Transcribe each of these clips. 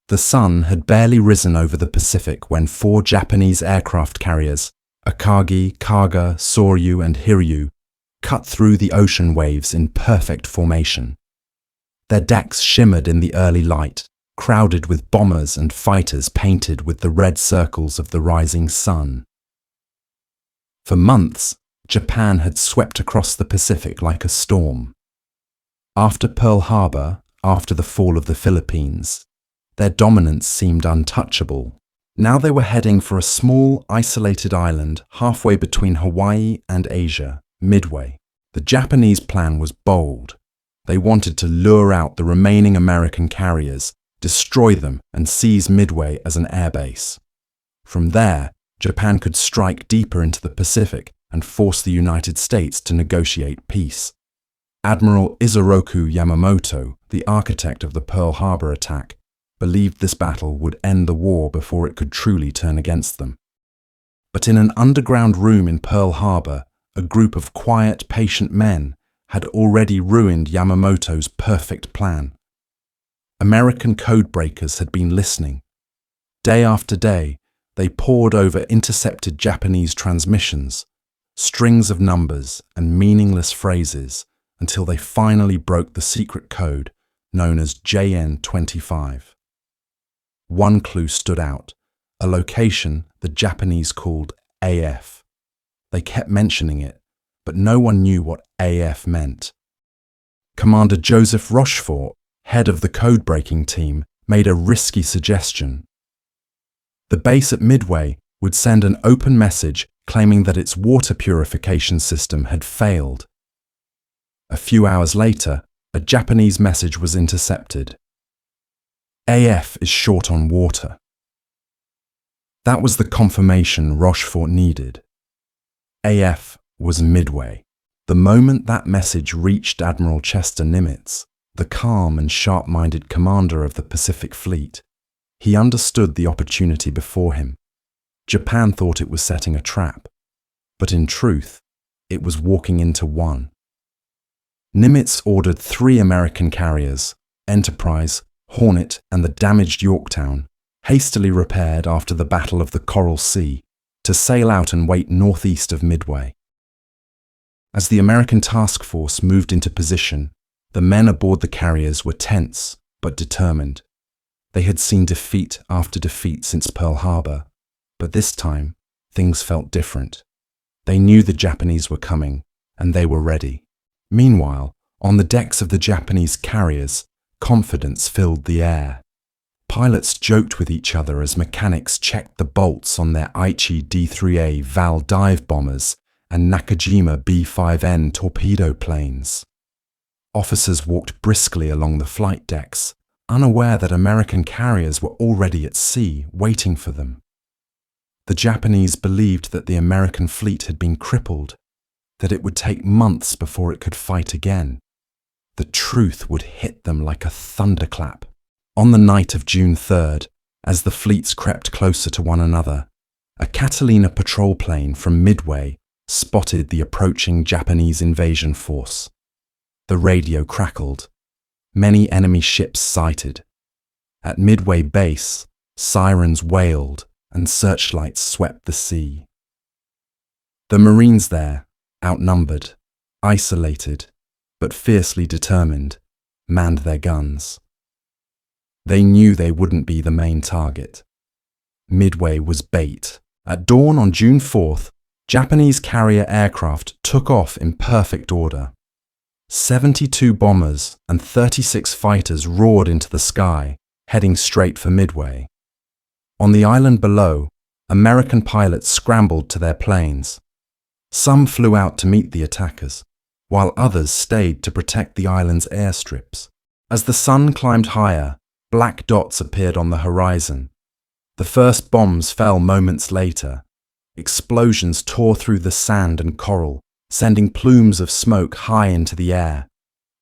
The sun had barely risen over the Pacific when 4 Japanese aircraft carriers, Akagi, Kaga, Sōryū and Hiryū, cut through the ocean waves in perfect formation. Their decks shimmered in the early light, crowded with bombers and fighters painted with the red circles of the rising sun. For months, Japan had swept across the Pacific like a storm. After Pearl Harbor, after the fall of the Philippines, their dominance seemed untouchable. Now they were heading for a small, isolated island halfway between Hawaii and Asia, Midway. The Japanese plan was bold. They wanted to lure out the remaining American carriers, destroy them, and seize Midway as an airbase. From there, Japan could strike deeper into the Pacific and force the United States to negotiate peace. Admiral Isoroku Yamamoto, the architect of the Pearl Harbor attack, believed this battle would end the war before it could truly turn against them. But in an underground room in Pearl Harbor, a group of quiet, patient men had already ruined Yamamoto's perfect plan. American codebreakers had been listening. Day after day, they pored over intercepted Japanese transmissions, strings of numbers and meaningless phrases, until they finally broke the secret code known as JN-25. One clue stood out, a location the Japanese called AF. They kept mentioning it, but no one knew what AF meant. Commander Joseph Rochefort, head of the code-breaking team, made a risky suggestion. The base at Midway would send an open message claiming that its water purification system had failed. A few hours later, a Japanese message was intercepted. AF is short on water. That was the confirmation Rochefort needed. AF was Midway. The moment that message reached Admiral Chester Nimitz, the calm and sharp-minded commander of the Pacific Fleet, he understood the opportunity before him. Japan thought it was setting a trap, but in truth, it was walking into one. Nimitz ordered 3 American carriers, Enterprise, Hornet and the damaged Yorktown, hastily repaired after the Battle of the Coral Sea, to sail out and wait northeast of Midway. As the American task force moved into position, the men aboard the carriers were tense but determined. They had seen defeat after defeat since Pearl Harbor, but this time things felt different. They knew the Japanese were coming, and they were ready. Meanwhile, on the decks of the Japanese carriers, confidence filled the air. Pilots joked with each other as mechanics checked the bolts on their Aichi D-3A Val dive bombers and Nakajima B-5N torpedo planes. Officers walked briskly along the flight decks, unaware that American carriers were already at sea, waiting for them. The Japanese believed that the American fleet had been crippled, that it would take months before it could fight again. The truth would hit them like a thunderclap. On the night of June 3rd, as the fleets crept closer to one another, a Catalina patrol plane from Midway spotted the approaching Japanese invasion force. The radio crackled. Many enemy ships sighted. At Midway base, sirens wailed and searchlights swept the sea. The Marines there, outnumbered, isolated, but fiercely determined, manned their guns. They knew they wouldn't be the main target. Midway was bait. At dawn on June 4th, Japanese carrier aircraft took off in perfect order. 72 bombers and 36 fighters roared into the sky, heading straight for Midway. On the island below, American pilots scrambled to their planes. Some flew out to meet the attackers, while others stayed to protect the island's airstrips. As the sun climbed higher, black dots appeared on the horizon. The first bombs fell moments later. Explosions tore through the sand and coral, sending plumes of smoke high into the air.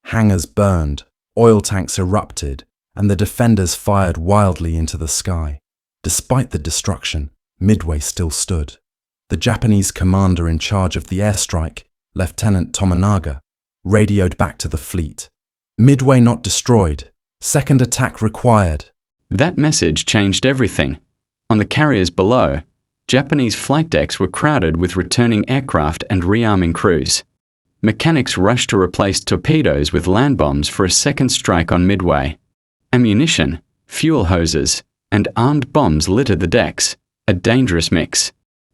Hangars burned, oil tanks erupted, and the defenders fired wildly into the sky. Despite the destruction, Midway still stood. The Japanese commander in charge of the airstrike, Lieutenant Tominaga, radioed back to the fleet. Midway not destroyed. Second attack required. That message changed everything. On the carriers below, Japanese flight decks were crowded with returning aircraft and rearming crews. Mechanics rushed to replace torpedoes with land bombs for a second strike on Midway. Ammunition, fuel hoses, and armed bombs littered the decks, a dangerous mix.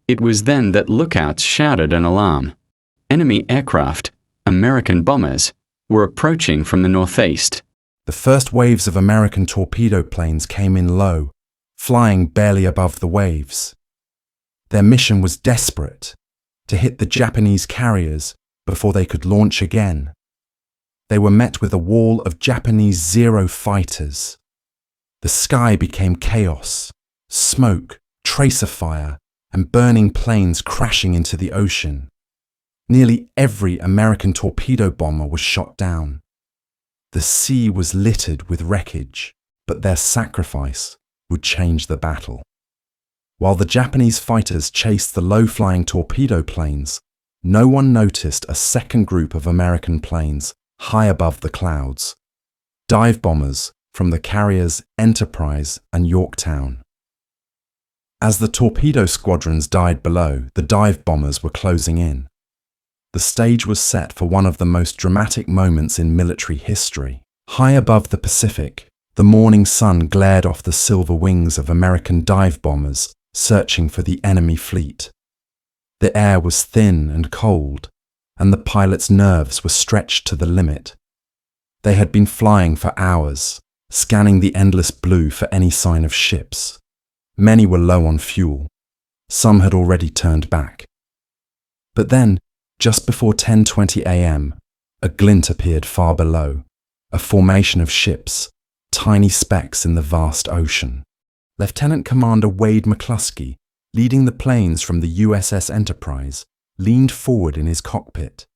It was then that lookouts shouted an alarm. Enemy aircraft, American bombers, were approaching from the northeast. The first waves of American torpedo planes came in low, flying barely above the waves. Their mission was desperate, to hit the Japanese carriers before they could launch again. They were met with a wall of Japanese Zero fighters. The sky became chaos, smoke, tracer fire, and burning planes crashing into the ocean. Nearly every American torpedo bomber was shot down. The sea was littered with wreckage, but their sacrifice would change the battle. While the Japanese fighters chased the low-flying torpedo planes, no one noticed a second group of American planes high above the clouds, dive bombers from the carriers Enterprise and Yorktown. As the torpedo squadrons died below, the dive bombers were closing in. The stage was set for one of the most dramatic moments in military history. High above the Pacific, the morning sun glared off the silver wings of American dive bombers searching for the enemy fleet. The air was thin and cold, and the pilots' nerves were stretched to the limit. They had been flying for hours, scanning the endless blue for any sign of ships. Many were low on fuel. Some had already turned back. But then, just before 10:20 a.m., a glint appeared far below, a formation of ships, tiny specks in the vast ocean. Lieutenant Commander Wade McCluskey, leading the planes from the USS Enterprise, leaned forward in his cockpit.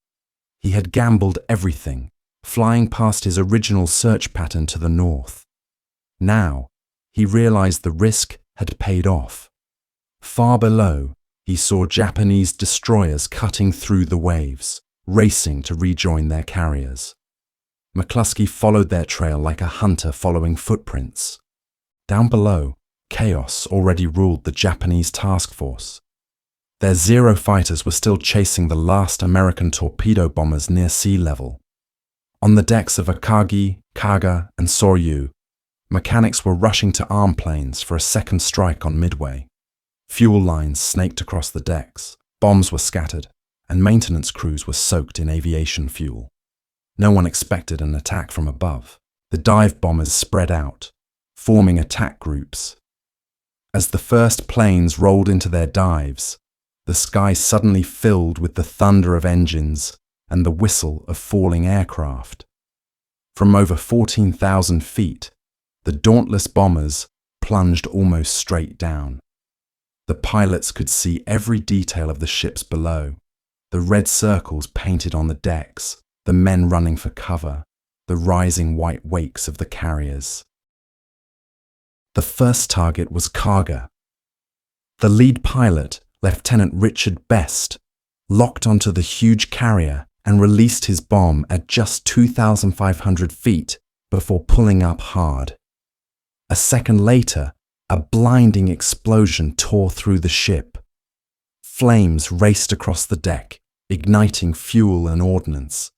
He had gambled everything, flying past his original search pattern to the north. Now, he realized the risk had paid off. Far below, he saw Japanese destroyers cutting through the waves, racing to rejoin their carriers. McCluskey followed their trail like a hunter following footprints. Down below, chaos already ruled the Japanese task force. Their Zero fighters were still chasing the last American torpedo bombers near sea level. On the decks of Akagi, Kaga, and Sōryū, mechanics were rushing to arm planes for a second strike on Midway. Fuel lines snaked across the decks, bombs were scattered, and maintenance crews were soaked in aviation fuel. No one expected an attack from above. The dive bombers spread out, forming attack groups. As the first planes rolled into their dives, the sky suddenly filled with the thunder of engines and the whistle of falling aircraft. From over 14,000 feet, the dauntless bombers plunged almost straight down. The pilots could see every detail of the ships below, the red circles painted on the decks, the men running for cover, the rising white wakes of the carriers. The first target was Kaga. The lead pilot, Lieutenant Richard Best, locked onto the huge carrier and released his bomb at just 2,500 feet before pulling up hard. A second later, a blinding explosion tore through the ship. Flames raced across the deck, igniting fuel and ordnance.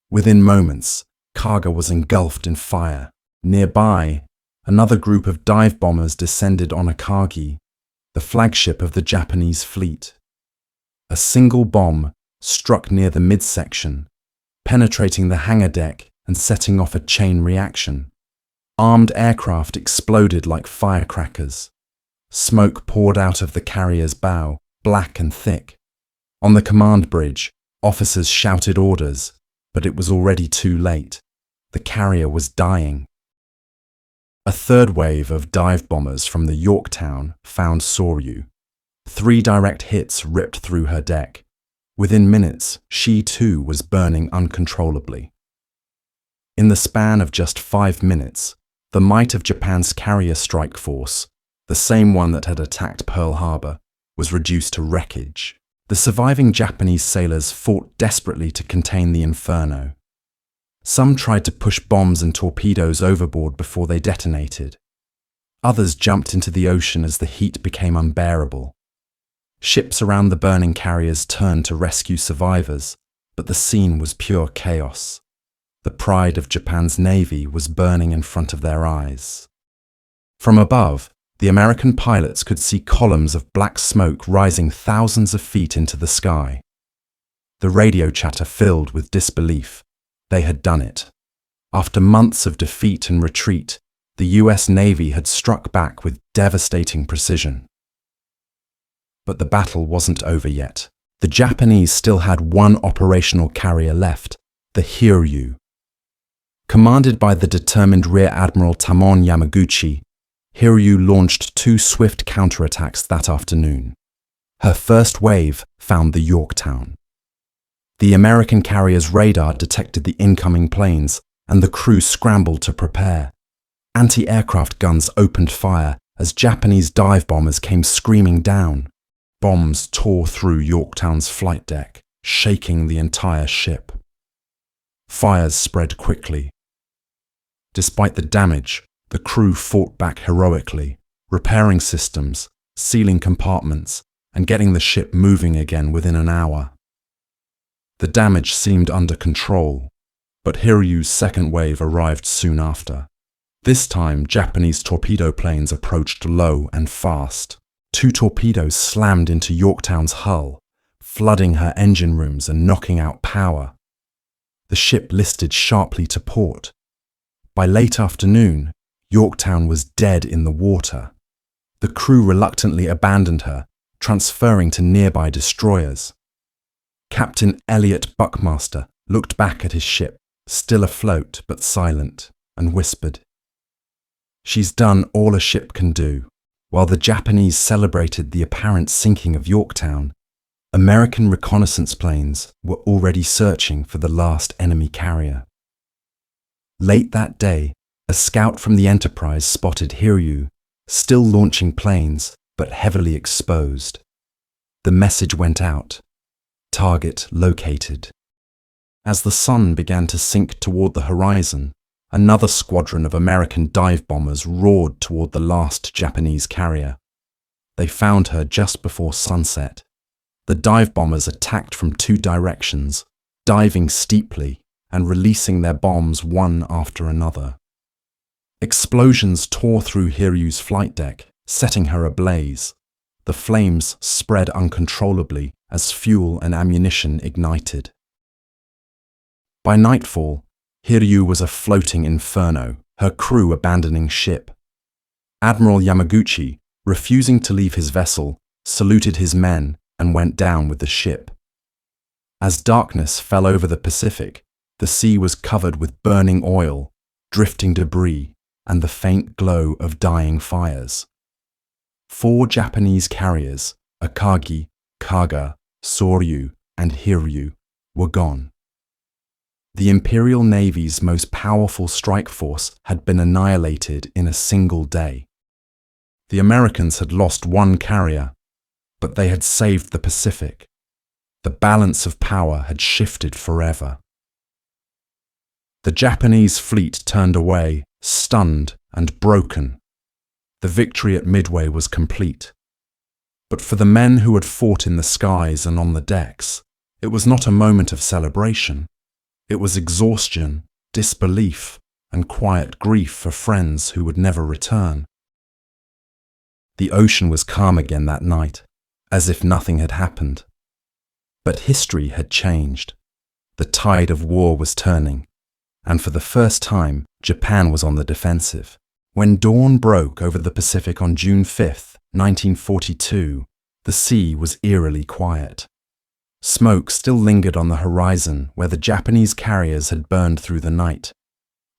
Within moments, Kaga was engulfed in fire. Nearby, another group of dive bombers descended on Akagi, the flagship of the Japanese fleet. A single bomb struck near the midsection, penetrating the hangar deck and setting off a chain reaction. Armed aircraft exploded like firecrackers. Smoke poured out of the carrier's bow, black and thick. On the command bridge, officers shouted orders, but it was already too late. The carrier was dying. A third wave of dive bombers from the Yorktown found Sōryū. 3 direct hits ripped through her deck. Within minutes, she too was burning uncontrollably. In the span of just 5 minutes, the might of Japan's carrier strike force, the same one that had attacked Pearl Harbor, was reduced to wreckage. The surviving Japanese sailors fought desperately to contain the inferno. Some tried to push bombs and torpedoes overboard before they detonated. Others jumped into the ocean as the heat became unbearable. Ships around the burning carriers turned to rescue survivors, but the scene was pure chaos. The pride of Japan's navy was burning in front of their eyes. From above, the American pilots could see columns of black smoke rising thousands of feet into the sky. The radio chatter filled with disbelief. They had done it. After months of defeat and retreat, the US Navy had struck back with devastating precision. But the battle wasn't over yet. The Japanese still had one operational carrier left, the Hiryū. Commanded by the determined Rear Admiral Tamon Yamaguchi, Hiryū launched 2 swift counterattacks that afternoon. Her first wave found the Yorktown. The American carrier's radar detected the incoming planes, and the crew scrambled to prepare. Anti-aircraft guns opened fire as Japanese dive bombers came screaming down. Bombs tore through Yorktown's flight deck, shaking the entire ship. Fires spread quickly. Despite the damage, the crew fought back heroically, repairing systems, sealing compartments, and getting the ship moving again within an hour. The damage seemed under control, but Hiryū's second wave arrived soon after. This time, Japanese torpedo planes approached low and fast. 2 torpedoes slammed into Yorktown's hull, flooding her engine rooms and knocking out power. The ship listed sharply to port. By late afternoon, Yorktown was dead in the water. The crew reluctantly abandoned her, transferring to nearby destroyers. Captain Elliot Buckmaster looked back at his ship, still afloat but silent, and whispered, "She's done all a ship can do." While the Japanese celebrated the apparent sinking of Yorktown, American reconnaissance planes were already searching for the last enemy carrier. Late that day, a scout from the Enterprise spotted Hiryū, still launching planes but heavily exposed. The message went out: target located. As the sun began to sink toward the horizon, another squadron of American dive bombers roared toward the last Japanese carrier. They found her just before sunset. The dive bombers attacked from 2 directions, diving steeply and releasing their bombs one after another. Explosions tore through Hiryū's flight deck, setting her ablaze. The flames spread uncontrollably as fuel and ammunition ignited. By nightfall, Hiryū was a floating inferno, her crew abandoning ship. Admiral Yamaguchi, refusing to leave his vessel, saluted his men and went down with the ship. As darkness fell over the Pacific, the sea was covered with burning oil, drifting debris, and the faint glow of dying fires. 4 Japanese carriers, Akagi, Kaga, Sōryū, and Hiryū, were gone. The Imperial Navy's most powerful strike force had been annihilated in a single day. The Americans had lost 1 carrier, but they had saved the Pacific. The balance of power had shifted forever. The Japanese fleet turned away, stunned and broken. The victory at Midway was complete. But for the men who had fought in the skies and on the decks, it was not a moment of celebration. It was exhaustion, disbelief, and quiet grief for friends who would never return. The ocean was calm again that night, as if nothing had happened. But history had changed. The tide of war was turning, and for the first time, Japan was on the defensive. When dawn broke over the Pacific on June 5, 1942, the sea was eerily quiet. Smoke still lingered on the horizon where the Japanese carriers had burned through the night.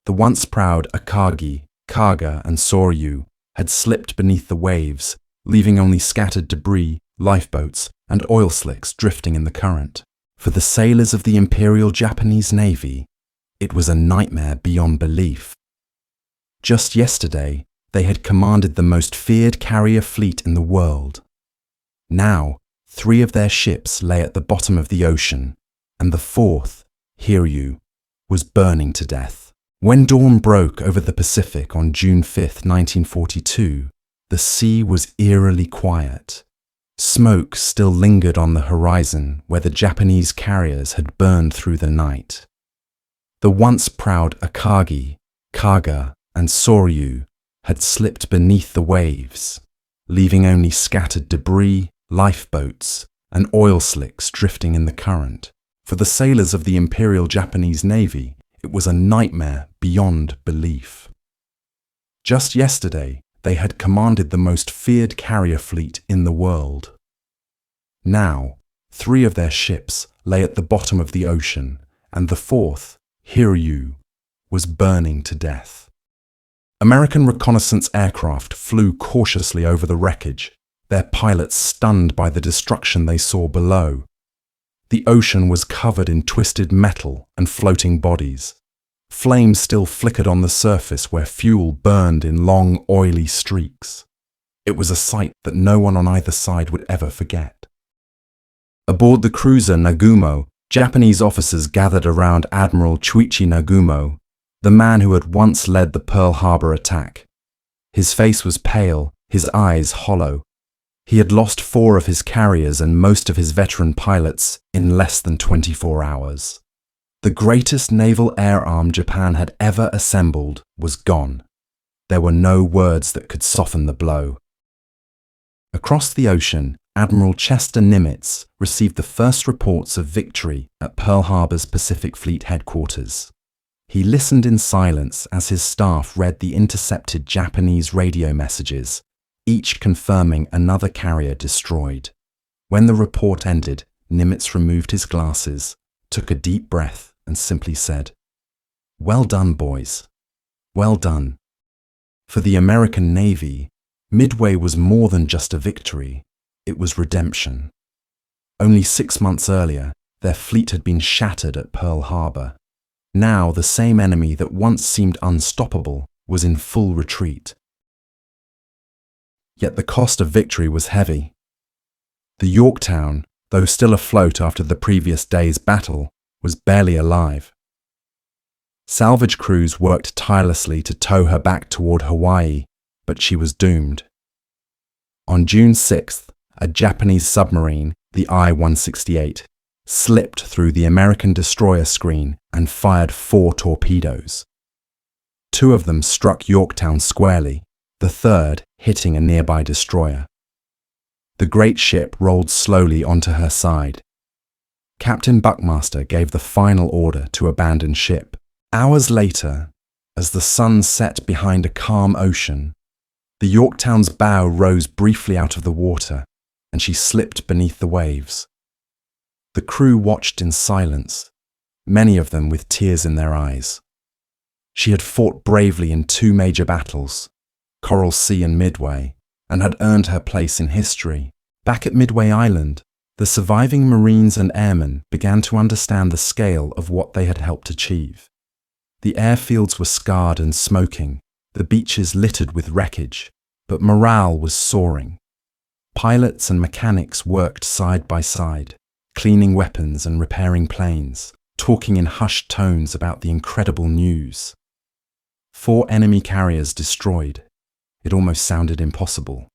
The once proud Akagi, Kaga, and Sōryū had slipped beneath the waves, leaving only scattered debris, lifeboats, and oil slicks drifting in the current. For the sailors of the Imperial Japanese Navy, it was a nightmare beyond belief. Just yesterday, they had commanded the most feared carrier fleet in the world. Now, 3 of their ships lay at the bottom of the ocean, and the 4th, Hiryū, was burning to death. When dawn broke over the Pacific on June 5, 1942, the sea was eerily quiet. Smoke still lingered on the horizon where the Japanese carriers had burned through the night. The once proud Akagi, Kaga, and Sōryū had slipped beneath the waves, leaving only scattered debris, lifeboats, and oil slicks drifting in the current. For the sailors of the Imperial Japanese Navy, it was a nightmare beyond belief. Just yesterday, they had commanded the most feared carrier fleet in the world. Now, 3 of their ships lay at the bottom of the ocean, and the 4th, Hiryū, was burning to death. American reconnaissance aircraft flew cautiously over the wreckage, their pilots stunned by the destruction they saw below. The ocean was covered in twisted metal and floating bodies. Flames still flickered on the surface where fuel burned in long, oily streaks. It was a sight that no one on either side would ever forget. Aboard the cruiser Nagumo, Japanese officers gathered around Admiral Chuichi Nagumo, the man who had once led the Pearl Harbor attack. His face was pale, his eyes hollow. He had lost 4 of his carriers and most of his veteran pilots in less than 24 hours. The greatest naval air arm Japan had ever assembled was gone. There were no words that could soften the blow. Across the ocean, Admiral Chester Nimitz received the first reports of victory at Pearl Harbor's Pacific Fleet headquarters. He listened in silence as his staff read the intercepted Japanese radio messages, each confirming another carrier destroyed. When the report ended, Nimitz removed his glasses, took a deep breath, and simply said, "Well done, boys. Well done." For the American Navy, Midway was more than just a victory. It was redemption. Only 6 months earlier, their fleet had been shattered at Pearl Harbor. Now, the same enemy that once seemed unstoppable was in full retreat. Yet the cost of victory was heavy. The Yorktown, though still afloat after the previous day's battle, was barely alive. Salvage crews worked tirelessly to tow her back toward Hawaii, but she was doomed. On June 6th, a Japanese submarine, the I-168, slipped through the American destroyer screen and fired 4 torpedoes. 2 of them struck Yorktown squarely, the 3rd hitting a nearby destroyer. The great ship rolled slowly onto her side. Captain Buckmaster gave the final order to abandon ship. Hours later, as the sun set behind a calm ocean, the Yorktown's bow rose briefly out of the water, and she slipped beneath the waves. The crew watched in silence, many of them with tears in their eyes. She had fought bravely in 2 major battles, Coral Sea and Midway, and had earned her place in history. Back at Midway Island, the surviving Marines and airmen began to understand the scale of what they had helped achieve. The airfields were scarred and smoking, the beaches littered with wreckage, but morale was soaring. Pilots and mechanics worked side by side, cleaning weapons and repairing planes, talking in hushed tones about the incredible news. 4 enemy carriers destroyed. It almost sounded impossible.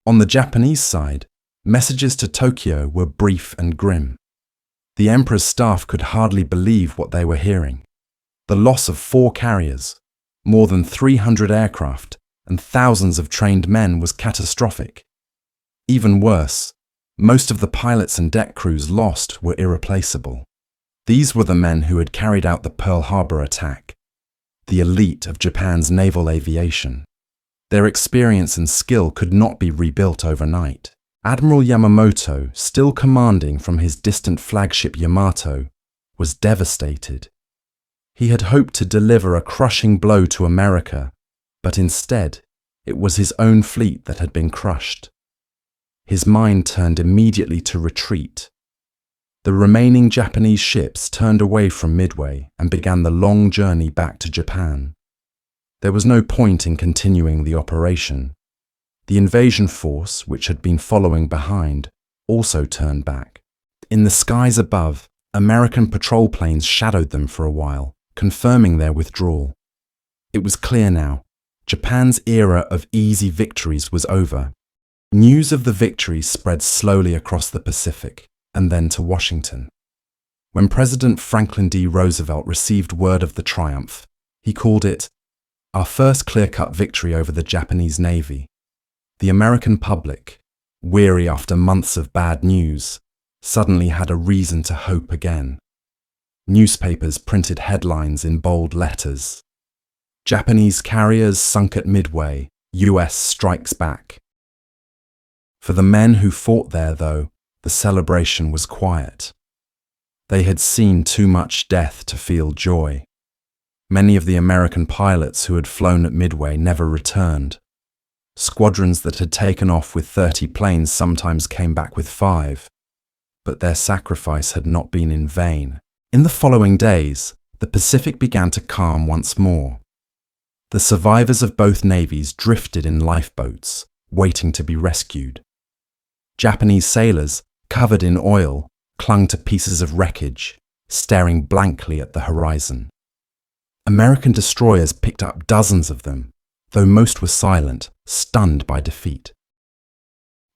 On the Japanese side, messages to Tokyo were brief and grim. The Emperor's staff could hardly believe what they were hearing. The loss of 4 carriers, more than 300 aircraft, and thousands of trained men was catastrophic. Even worse, most of the pilots and deck crews lost were irreplaceable. These were the men who had carried out the Pearl Harbor attack, the elite of Japan's naval aviation. Their experience and skill could not be rebuilt overnight. Admiral Yamamoto, still commanding from his distant flagship Yamato, was devastated. He had hoped to deliver a crushing blow to America, but instead, it was his own fleet that had been crushed. His mind turned immediately to retreat. The remaining Japanese ships turned away from Midway and began the long journey back to Japan. There was no point in continuing the operation. The invasion force, which had been following behind, also turned back. In the skies above, American patrol planes shadowed them for a while, confirming their withdrawal. It was clear now. Japan's era of easy victories was over. News of the victory spread slowly across the Pacific and then to Washington. When President Franklin D. Roosevelt received word of the triumph, he called it our first clear-cut victory over the Japanese Navy. The American public, weary after months of bad news, suddenly had a reason to hope again. Newspapers printed headlines in bold letters. Japanese carriers sunk at Midway, US strikes back. For the men who fought there, though, the celebration was quiet. They had seen too much death to feel joy. Many of the American pilots who had flown at Midway never returned. Squadrons that had taken off with 30 planes sometimes came back with 5. But their sacrifice had not been in vain. In the following days, the Pacific began to calm once more. The survivors of both navies drifted in lifeboats, waiting to be rescued. Japanese sailors, covered in oil, clung to pieces of wreckage, staring blankly at the horizon. American destroyers picked up dozens of them, though most were silent, stunned by defeat.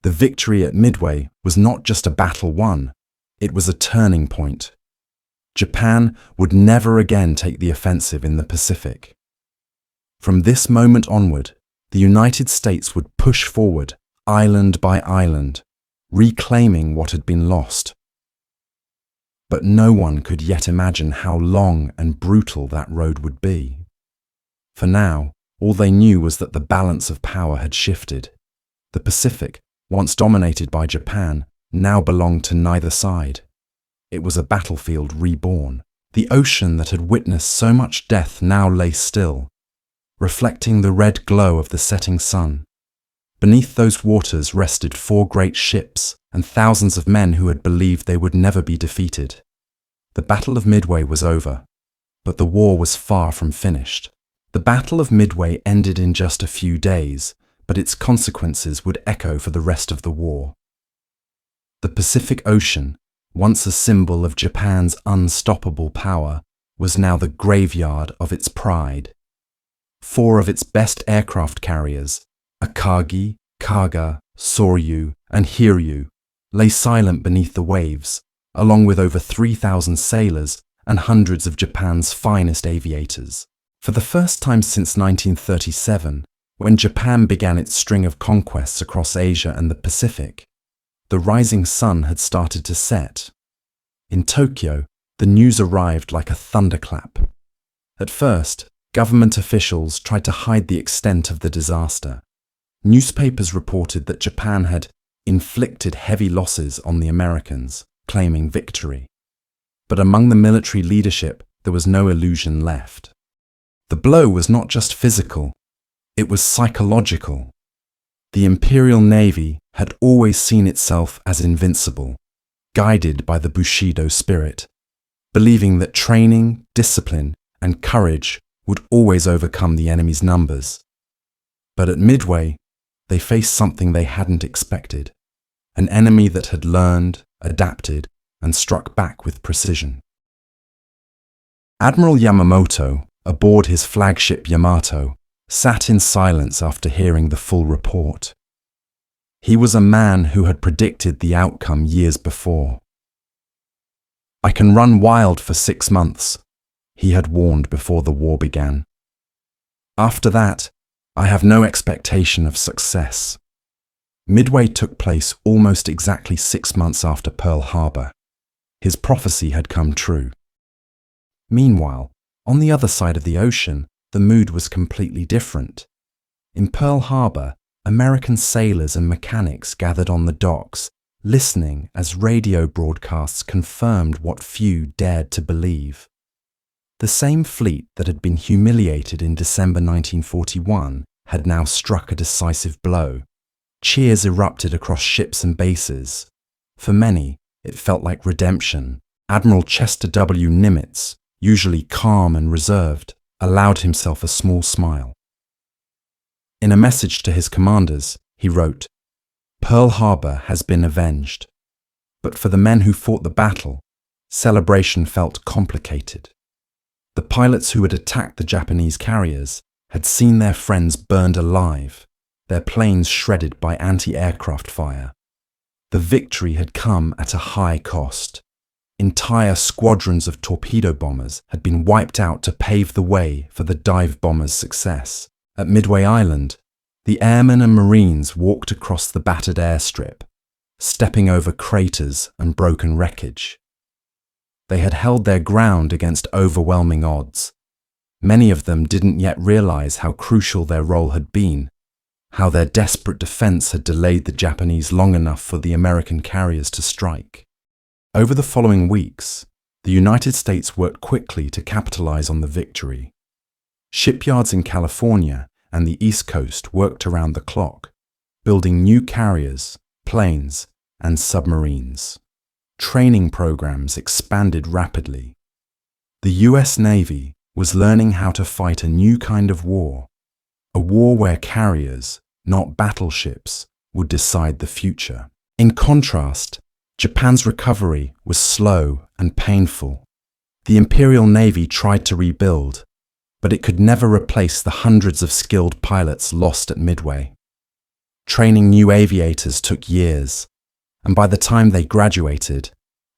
The victory at Midway was not just a battle won, it was a turning point. Japan would never again take the offensive in the Pacific. From this moment onward, the United States would push forward, island by island, reclaiming what had been lost. But no one could yet imagine how long and brutal that road would be. For now, all they knew was that the balance of power had shifted. The Pacific, once dominated by Japan, now belonged to neither side. It was a battlefield reborn. The ocean that had witnessed so much death now lay still, reflecting the red glow of the setting sun. Beneath those waters rested 4 great ships and thousands of men who had believed they would never be defeated. The Battle of Midway was over, but the war was far from finished. The Battle of Midway ended in just a few days, but its consequences would echo for the rest of the war. The Pacific Ocean, once a symbol of Japan's unstoppable power, was now the graveyard of its pride. 4 of its best aircraft carriers, Akagi, Kaga, Sōryū, and Hiryū, lay silent beneath the waves, along with over 3,000 sailors and hundreds of Japan's finest aviators. For the first time since 1937, when Japan began its string of conquests across Asia and the Pacific, the rising sun had started to set. In Tokyo, the news arrived like a thunderclap. At first, government officials tried to hide the extent of the disaster. Newspapers reported that Japan had inflicted heavy losses on the Americans, claiming victory. But among the military leadership, there was no illusion left. The blow was not just physical, it was psychological. The Imperial Navy had always seen itself as invincible, guided by the Bushido spirit, believing that training, discipline, and courage would always overcome the enemy's numbers. But at Midway, they faced something they hadn't expected, an enemy that had learned, adapted, and struck back with precision. Admiral Yamamoto, aboard his flagship Yamato, sat in silence after hearing the full report. He was a man who had predicted the outcome years before. "I can run wild for 6 months," he had warned before the war began. "After that, I have no expectation of success." Midway took place almost exactly 6 months after Pearl Harbor. His prophecy had come true. Meanwhile, on the other side of the ocean, the mood was completely different. In Pearl Harbor, American sailors and mechanics gathered on the docks, listening as radio broadcasts confirmed what few dared to believe. The same fleet that had been humiliated in December 1941 had now struck a decisive blow. Cheers erupted across ships and bases. For many, it felt like redemption. Admiral Chester W. Nimitz, usually calm and reserved, allowed himself a small smile. In a message to his commanders, he wrote, "Pearl Harbor has been avenged." But for the men who fought the battle, celebration felt complicated. The pilots who had attacked the Japanese carriers had seen their friends burned alive, their planes shredded by anti-aircraft fire. The victory had come at a high cost. Entire squadrons of torpedo bombers had been wiped out to pave the way for the dive bombers' success. At Midway Island, the airmen and marines walked across the battered airstrip, stepping over craters and broken wreckage. They had held their ground against overwhelming odds. Many of them didn't yet realize how crucial their role had been, how their desperate defense had delayed the Japanese long enough for the American carriers to strike. Over the following weeks, the United States worked quickly to capitalize on the victory. Shipyards in California and the East Coast worked around the clock, building new carriers, planes, and submarines. Training programs expanded rapidly. The US Navy was learning how to fight a new kind of war, a war where carriers, not battleships, would decide the future. In contrast, Japan's recovery was slow and painful. The Imperial Navy tried to rebuild, but it could never replace the hundreds of skilled pilots lost at Midway. Training new aviators took years, and by the time they graduated,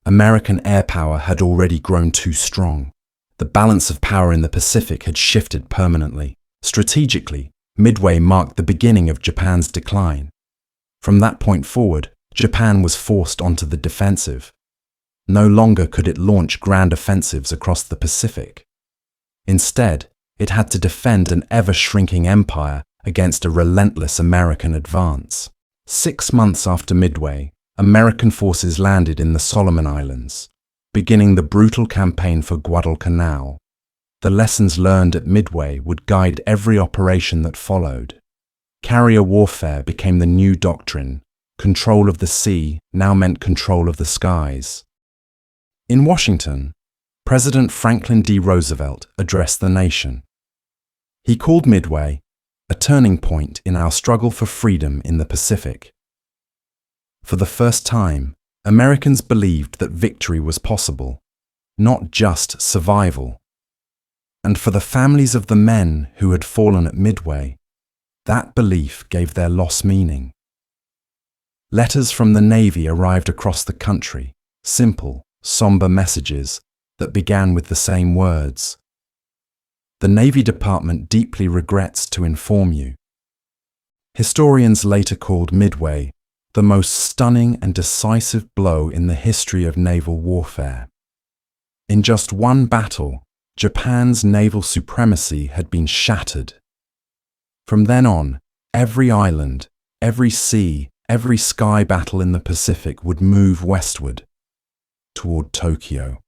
American air power had already grown too strong. The balance of power in the Pacific had shifted permanently. Strategically, Midway marked the beginning of Japan's decline. From that point forward, Japan was forced onto the defensive. No longer could it launch grand offensives across the Pacific. Instead, it had to defend an ever-shrinking empire against a relentless American advance. 6 months after Midway, American forces landed in the Solomon Islands, beginning the brutal campaign for Guadalcanal. The lessons learned at Midway would guide every operation that followed. Carrier warfare became the new doctrine. Control of the sea now meant control of the skies. In Washington, President Franklin D. Roosevelt addressed the nation. He called Midway a turning point in our struggle for freedom in the Pacific. For the first time, Americans believed that victory was possible, not just survival. And for the families of the men who had fallen at Midway, that belief gave their loss meaning. Letters from the Navy arrived across the country, simple, somber messages that began with the same words. The Navy Department deeply regrets to inform you. Historians later called Midway the most stunning and decisive blow in the history of naval warfare. In just one battle, Japan's naval supremacy had been shattered. From then on, every island, every sea, every sky battle in the Pacific would move westward, toward Tokyo.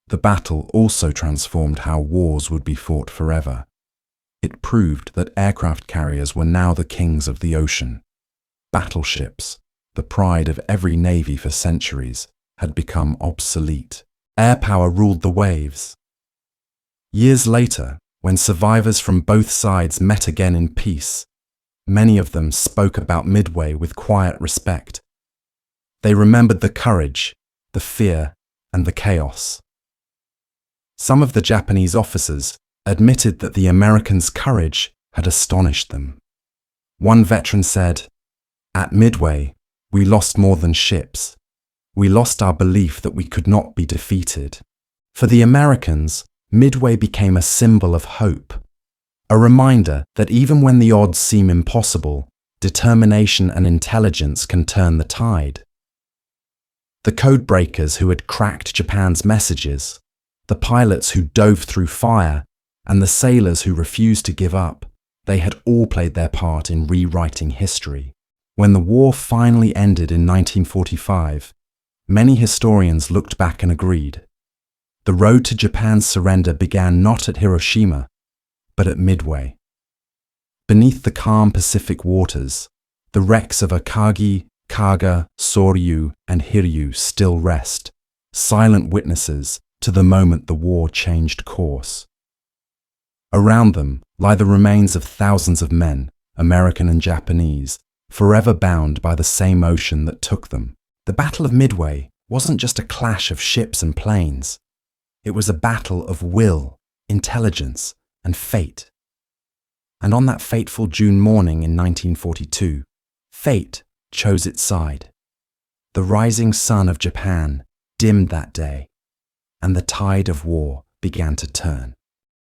The battle also transformed how wars would be fought forever. It proved that aircraft carriers were now the kings of the ocean. Battleships, the pride of every navy for centuries, had become obsolete. Air power ruled the waves. Years later, when survivors from both sides met again in peace, many of them spoke about Midway with quiet respect. They remembered the courage, the fear, and the chaos. Some of the Japanese officers admitted that the Americans' courage had astonished them. One veteran said, "At Midway, we lost more than ships. We lost our belief that we could not be defeated." For the Americans, Midway became a symbol of hope, a reminder that even when the odds seem impossible, determination and intelligence can turn the tide. The codebreakers who had cracked Japan's messages, the pilots who dove through fire, and the sailors who refused to give up, they had all played their part in rewriting history. When the war finally ended in 1945, many historians looked back and agreed. The road to Japan's surrender began not at Hiroshima, but at Midway. Beneath the calm Pacific waters, the wrecks of Akagi, Kaga, Sōryū, and Hiryū still rest, silent witnesses to the moment the war changed course. Around them lie the remains of thousands of men, American and Japanese, forever bound by the same ocean that took them. The Battle of Midway wasn't just a clash of ships and planes. It was a battle of will, intelligence, and fate. And on that fateful June morning in 1942, fate chose its side. The rising sun of Japan dimmed that day, and the tide of war began to turn.